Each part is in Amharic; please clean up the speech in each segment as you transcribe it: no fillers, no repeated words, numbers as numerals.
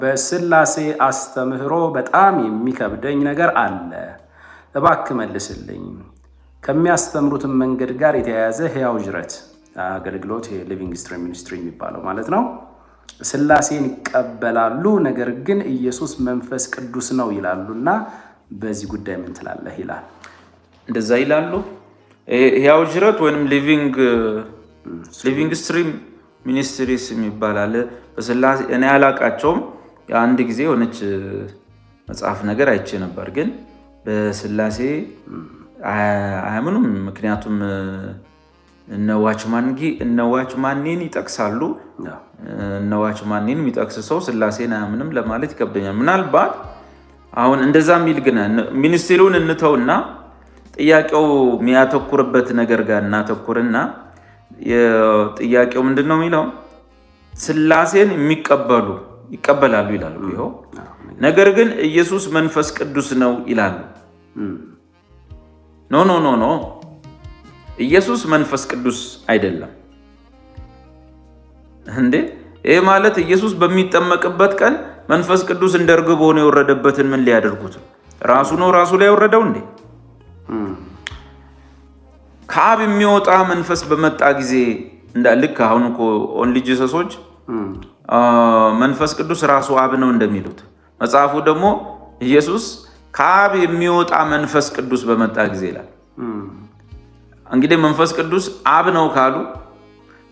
በስላሴ አስተምህሮ በጣም የሚከብደኝ ነገር አለ፣ እባክህ መልስልኝ። ከሚያስተምሩትም መንገድ ጋር የተያያዘ ሕያው ጅረት አገልግሎት ሊቪንግ ስትሪም ሚኒስትሪ የሚባለው ማለት ነው። ስላሴን ይቀበላሉ፣ ነገር ግን ኢየሱስ መንፈስ ቅዱስ ነው ይላሉና በዚህ ጉዳይ ምን ትላለህ ይላል። እንደዛ ይላሉ። ሕያው ጅረት ወይም ሊቪንግ ስትሪም ሚኒስትሪስ የሚባል አለ። በስላሴ እኔ አላቃቸውም። አንድ ጊዜ የሆነች መጽሐፍ ነገር አይቼ ነበር፣ ግን በስላሴ አያምኑም። ምክንያቱም እነ ዋችማኒን ይጠቅሳሉ። እነ ዋችማኒን የሚጠቅስ ሰው ስላሴን አያምንም ለማለት ይከብደኛል። ምናልባት አሁን እንደዛ የሚል ግን ሚኒስትሪውን እንተውና ጥያቄው የሚያተኩርበት ነገር ጋር እናተኩርና ጥያቄው ምንድን ነው የሚለው? ስላሴን ይቀበላሉ ይላሉ። ይኸው ነገር ግን ኢየሱስ መንፈስ ቅዱስ ነው ይላሉ። ኖ ኢየሱስ መንፈስ ቅዱስ አይደለም እንዴ? ይሄ ማለት ኢየሱስ በሚጠመቅበት ቀን መንፈስ ቅዱስ እንደ ርግብ ሆኖ የወረደበትን ምን ሊያደርጉት? ራሱ ላይ የወረደው እንዴ? ከአብ የሚወጣ መንፈስ በመጣ ጊዜ ልክ አሁን እኮ ኦንሊ ጂሰሶች መንፈስ ቅዱስ ራሱ አብ ነው እንደሚሉት፣ መጽሐፉ ደግሞ ኢየሱስ ከአብ የሚወጣ መንፈስ ቅዱስ በመጣ ጊዜ ይላል። እንግዲህ መንፈስ ቅዱስ አብ ነው ካሉ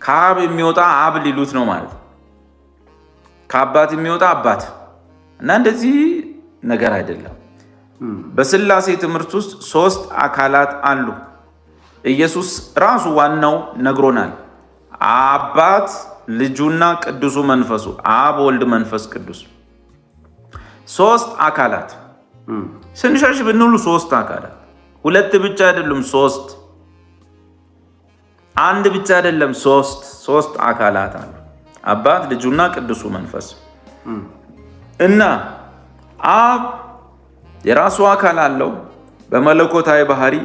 ከአብ የሚወጣ አብ ሊሉት ነው ማለት ነው። ከአባት የሚወጣ አባት እና እንደዚህ ነገር አይደለም። በስላሴ ትምህርት ውስጥ 3 አካላት አሉ። ኢየሱስ ራሱ ዋናው ነግሮናል። አባት፣ ልጁና ቅዱሱ መንፈሱ፣ አብ፣ ወልድ፣ መንፈስ ቅዱስ 3 አካላት። ስንሸሽ ብንሉ 3 አካላት፣ 2 ብቻ አይደሉም፣ 3 1 ብቻ አይደለም፣ 3 አካላት አሉ። አባት፣ ልጁና ቅዱሱ መንፈስ እና አብ የራሱ አካል አለው በመለኮታዊ ባህሪ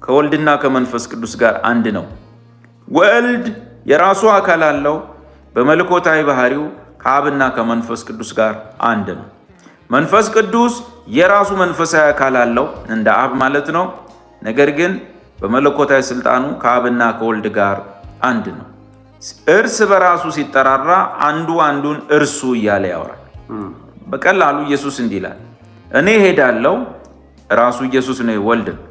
ከወልድና ከመንፈስ ቅዱስ ጋር አንድ ነው። ወልድ የራሱ አካል አለው በመለኮታዊ ባህሪው ከአብና ከመንፈስ ቅዱስ ጋር አንድ ነው። መንፈስ ቅዱስ የራሱ መንፈሳዊ አካል አለው እንደ አብ ማለት ነው። ነገር ግን በመለኮታዊ ስልጣኑ ከአብና ከወልድ ጋር አንድ ነው። እርስ በራሱ ሲጠራራ አንዱ አንዱን እርሱ እያለ ያወራል። በቀላሉ ኢየሱስ እንዲህ ይላል፣ እኔ ሄዳለሁ። ራሱ ኢየሱስ ነው፣ ወልድ ነው።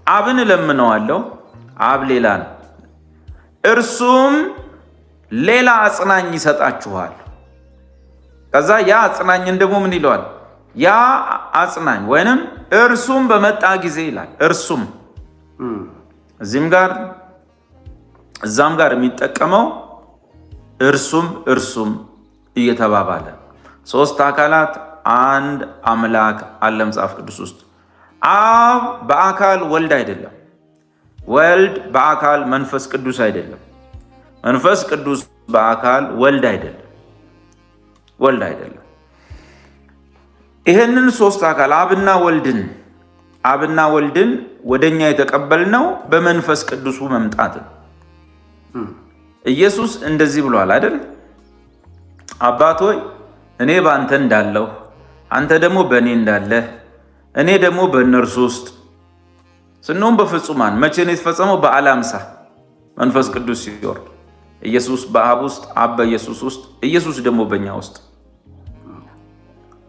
አብን እለምነዋለሁ፣ አብ ሌላ ነው። እርሱም ሌላ አጽናኝ ይሰጣችኋል። ከዛ ያ አጽናኝን ደግሞ ምን ይለዋል? ያ አጽናኝ ወይንም እርሱም በመጣ ጊዜ ይላል። እርሱም እዚህም ጋር እዛም ጋር የሚጠቀመው እርሱም እየተባባለ 3 አካላት አንድ አምላክ አለ መጽሐፍ ቅዱስ ውስጥ። አብ በአካል ወልድ አይደለም፣ ወልድ በአካል መንፈስ ቅዱስ አይደለም፣ መንፈስ ቅዱስ በአካል ወልድ አይደለም። ይህንን 3 አካል አብና ወልድን ወደኛ የተቀበልነው በመንፈስ ቅዱሱ መምጣት ነው። ኢየሱስ እንደዚህ ብሏል አይደል? አባት ሆይ እኔ በአንተ እንዳለሁ አንተ ደግሞ በእኔ እንዳለህ እኔ ደግሞ በእነርሱ ውስጥ ስንሆን በፍጹማን። መቼ ነው የተፈጸመው? በዓለ ሃምሳ መንፈስ ቅዱስ ሲወርድ ኢየሱስ በአብ ውስጥ፣ አብ በኢየሱስ ውስጥ፣ ኢየሱስ ደግሞ በእኛ ውስጥ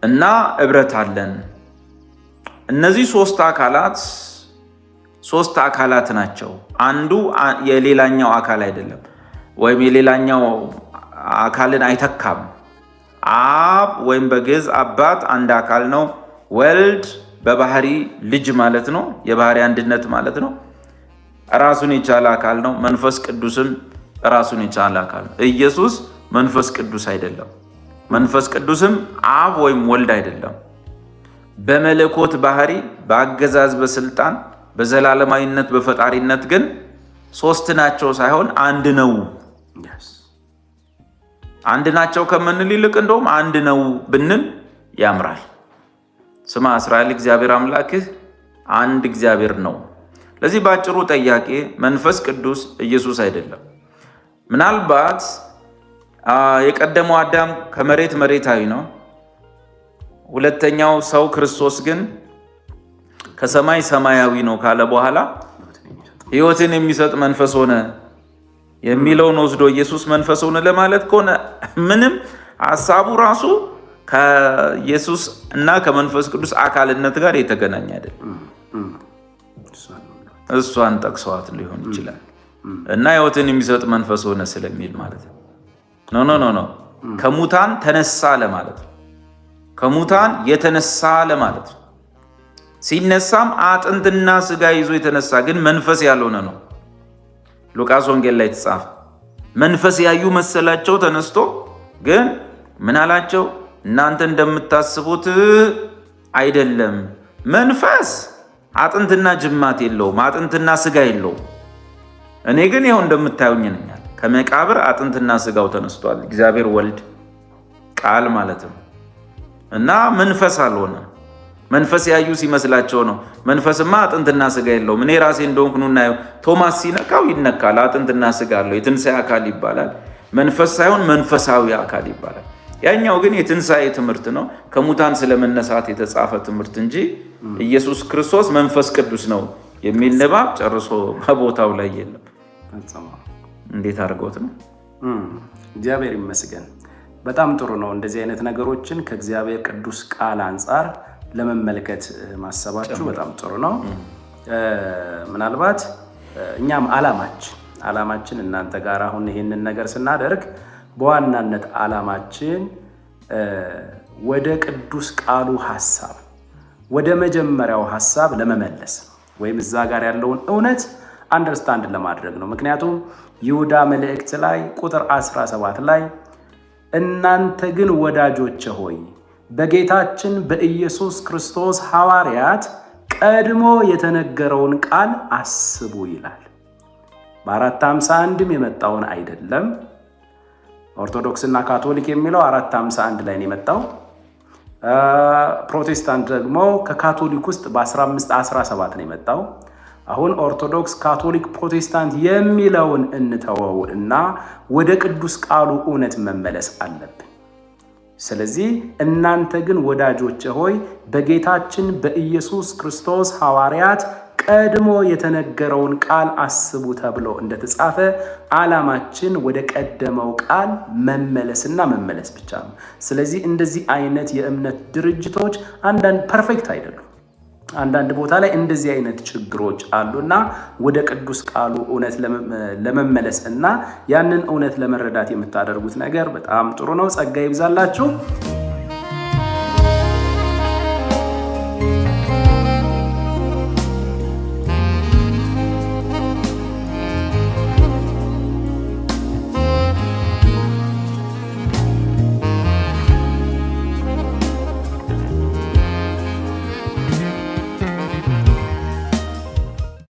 እና እብረት አለን። እነዚህ 3 አካላት ናቸው። አንዱ የሌላኛው አካል አይደለም፣ ወይም የሌላኛው አካልን አይተካም። አብ ወይም በግዕዝ አባት አንድ አካል ነው። ወልድ በባህሪ ልጅ ማለት ነው፣ የባህሪ አንድነት ማለት ነው፣ ራሱን የቻለ አካል ነው። መንፈስ ቅዱስም ራሱን የቻለ አካል ነው። ኢየሱስ መንፈስ ቅዱስ አይደለም፣ መንፈስ ቅዱስም አብ ወይም ወልድ አይደለም። በመለኮት ባህሪ፣ በአገዛዝ፣ በስልጣን፣ በዘላለማዊነት፣ በፈጣሪነት ግን 3 ናቸው ሳይሆን አንድ ነው። አንድ ናቸው ከምንል ይልቅ እንደውም አንድ ነው ብንል ያምራል። ስማ እስራኤል እግዚአብሔር አምላክህ አንድ እግዚአብሔር ነው። ለዚህ ባጭሩ ጥያቄ መንፈስ ቅዱስ ኢየሱስ አይደለም። ምናልባት የቀደመው አዳም ከመሬታዊ ነው፣ ሁለተኛው ሰው ክርስቶስ ግን ከሰማይ ሰማያዊ ነው ካለ በኋላ ሕይወትን የሚሰጥ መንፈስ ሆነ የሚለውን ወስዶ ኢየሱስ መንፈስ ሆነ ለማለት ከሆነ ምንም ሐሳቡ ራሱ ከኢየሱስ እና ከመንፈስ ቅዱስ አካልነት ጋር የተገናኘ አይደለም። እሷን ጠቅሰዋት ሊሆን ይችላል እና ሕይወትን የሚሰጥ መንፈስ ሆነ ስለሚል ማለት ነው። ኖ ከሙታን ተነሳ ለማለት ነው። ከሙታን የተነሳ ለማለት ነው። ሲነሳም አጥንትና ስጋ ይዞ የተነሳ ግን መንፈስ ያልሆነ ነው። ሉቃስ ወንጌል ላይ ተጻፈ። መንፈስ ያዩ መሰላቸው ተነስቶ ግን ምን አላቸው? እናንተ እንደምታስቡት አይደለም። መንፈስ አጥንትና ጅማት የለውም፣ አጥንትና ስጋ የለውም። እኔ ግን ይኸው እንደምታዩኝ ነኝ። ከመቃብር አጥንትና ስጋው ተነስቷል። እግዚአብሔር ወልድ ቃል ማለት ነው እና መንፈስ አልሆነ። መንፈስ ያዩ ሲመስላቸው ነው። መንፈስማ አጥንትና ስጋ የለውም። እኔ ራሴ እንደሆንኩ ኑና ቶማስ ሲነካው ይነካል። አጥንትና ስጋ አለው። የትንሣኤ አካል ይባላል። መንፈስ ሳይሆን መንፈሳዊ አካል ይባላል። ያኛው ግን የትንሣኤ ትምህርት ነው። ከሙታን ስለመነሳት የተጻፈ ትምህርት እንጂ ኢየሱስ ክርስቶስ መንፈስ ቅዱስ ነው የሚል ንባብ ጨርሶ በቦታው ላይ የለም። እንዴት አድርገውት ነው? እግዚአብሔር ይመስገን። በጣም ጥሩ ነው። እንደዚህ አይነት ነገሮችን ከእግዚአብሔር ቅዱስ ቃል አንጻር ለመመልከት ማሰባችሁ በጣም ጥሩ ነው። ምናልባት እኛም ዓላማችን እናንተ ጋር አሁን ይሄንን ነገር ስናደርግ በዋናነት ዓላማችን ወደ ቅዱስ ቃሉ ሐሳብ ወደ መጀመሪያው ሐሳብ ለመመለስ ወይም እዛ ጋር ያለውን እውነት አንደርስታንድ ለማድረግ ነው። ምክንያቱም ይሁዳ መልእክት ላይ ቁጥር 17 ላይ እናንተ ግን ወዳጆቼ ሆይ በጌታችን በኢየሱስ ክርስቶስ ሐዋርያት ቀድሞ የተነገረውን ቃል አስቡ ይላል። በ451 የመጣውን አይደለም። ኦርቶዶክስና ካቶሊክ የሚለው 451 ላይ ነው የመጣው። ፕሮቴስታንት ደግሞ ከካቶሊክ ውስጥ በ1517 ነው የመጣው። አሁን ኦርቶዶክስ፣ ካቶሊክ፣ ፕሮቴስታንት የሚለውን እንተወው እና ወደ ቅዱስ ቃሉ እውነት መመለስ አለብን። ስለዚህ እናንተ ግን ወዳጆቼ ሆይ በጌታችን በኢየሱስ ክርስቶስ ሐዋርያት ቀድሞ የተነገረውን ቃል አስቡ ተብሎ እንደተጻፈ ዓላማችን ወደ ቀደመው ቃል መመለስና መመለስ ብቻ ነው። ስለዚህ እንደዚህ አይነት የእምነት ድርጅቶች አንዳንድ ፐርፌክት አይደሉም። አንዳንድ ቦታ ላይ እንደዚህ አይነት ችግሮች አሉና ወደ ቅዱስ ቃሉ እውነት ለመመለስ እና ያንን እውነት ለመረዳት የምታደርጉት ነገር በጣም ጥሩ ነው። ጸጋ ይብዛላችሁ።